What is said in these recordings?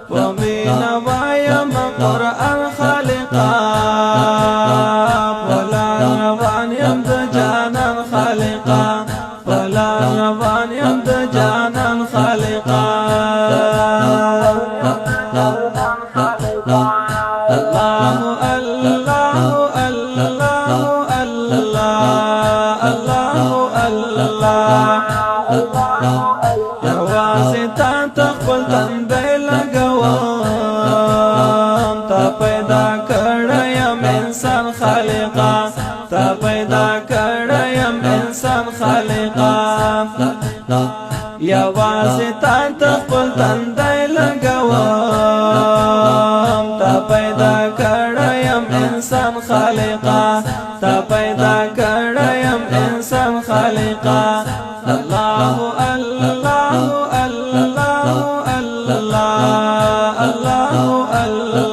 ومن ويم قرآن خالقا فلا روان يمد جانا خالقا فلا روان يمد جانا خالقا الله الله الله الله الله يا واسطة تقبل تندي لگوام تا پیدا کړیم انسان خالقا تا پیدا کړیم انسان خالقا یا واسطة تقبل تندی لگوام تا پیدا کړیم انسان خالقا تا پیدا کړیم انسان خالقا الله الله الله الله الله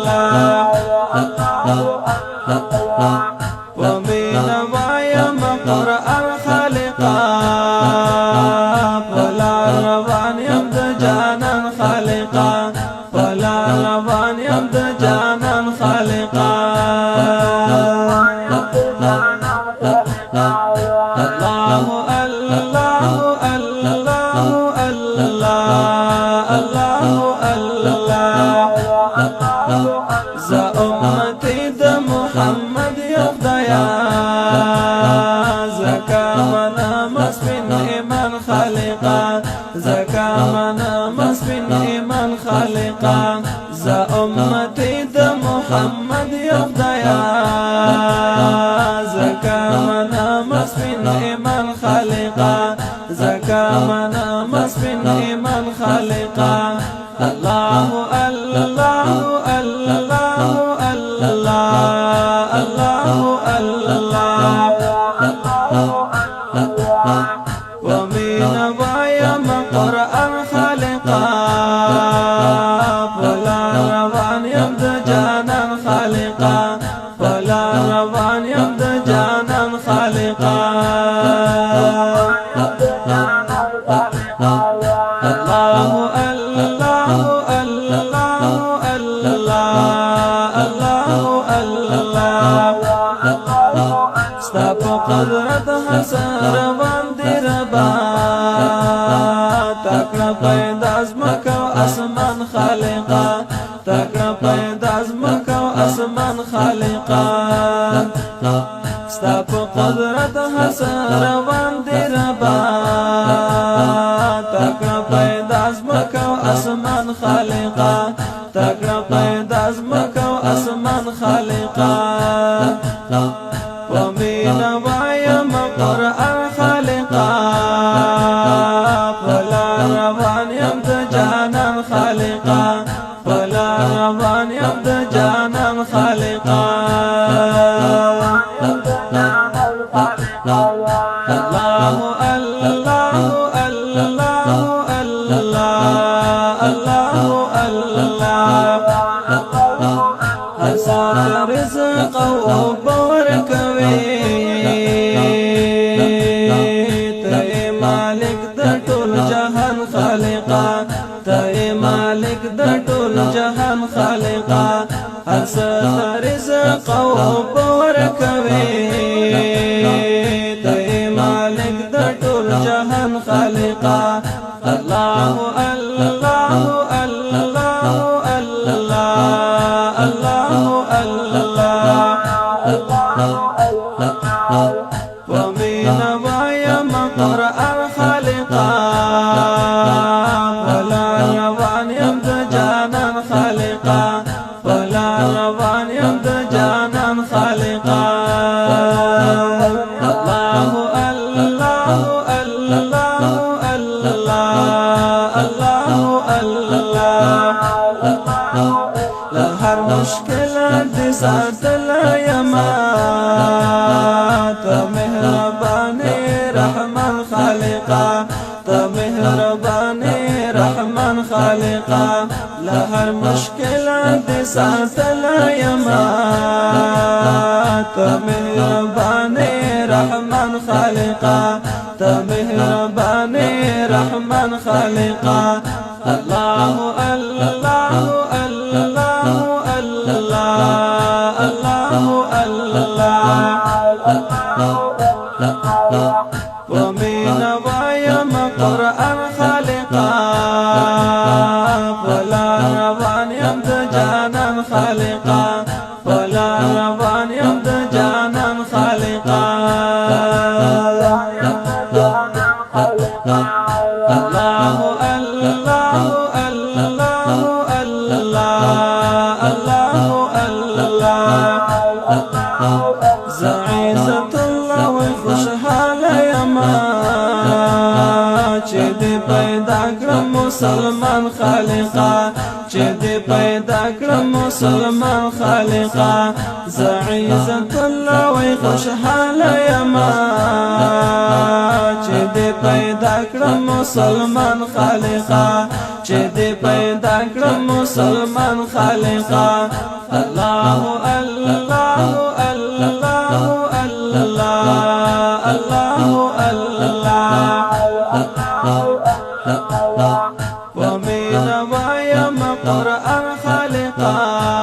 ومن ويم قرآن خالقا فلا روان يمد جانا خالقا فلا روان يمد جانا خالقا الله الله الله ذا أمتي دا محمد يخدايا زكا منا مسبن إيمان خالقا زكا منا مسبن إيمان خالقا ذا أمتي دا محمد يخدايا زكا منا مسبن إيمان خالقا زكا منا مسبن إيمان خالقا الله الله الله الله الله ومن ويم قرآن خالقا فلا روان يمد جانا خالقا فلا روان يمد جانا خالقا الله الله ستا په قدرت حسر باندې ربا تکړه پیدا ازمکه او اسمان خالقا تکړه پیدا ازمکه او اسمان خالقا ستا په قدرت حسر باندې ربا تکړه پیدا ازمکه او اسمان خالقا تکړه پیدا ازمکه او اسمان خالقا ومن ويم قرآن خالقا فلا روان يمد جانا خالقا فلا روان يمد جانا خالقا الله الله الله الله حسن رزق وبرك ته مالک د ټول جهان خالقا ته مالک د ټول جهان خالقا حسن رزق وبرك ته مالک د ټول جهان خالقا الله الله الله الله ومن ويم قرآن خالقا فلا روان يمد جانا خالقا فلا روان يمد جانا خالقا الله الله الله الله لهر مشكلة دي ساتل يما مهرباني رحمن خالقا مهرباني رحمن خالقا لهر مشكلة دې ساتلی یما ته مهربان رحمان خالقا ته مهربان رحمان خالقا الله الله الله الله الله ومن وایم قرآن خالقا فلا روان یم د جانان خالقا فلا روان یم د جانان خالقا الله الله زعیزت الله و خوشحال یما چه دی پیدا کرم مسلمان خالقا چه دی پیدا کرم مسلمان خالقا زعیزت الله و خوشحال یما چه دی پیدا کرم مسلمان خالقا چه دی پیدا کرم مسلمان خالقا الله الله الله ومن وایم قرآن خالقا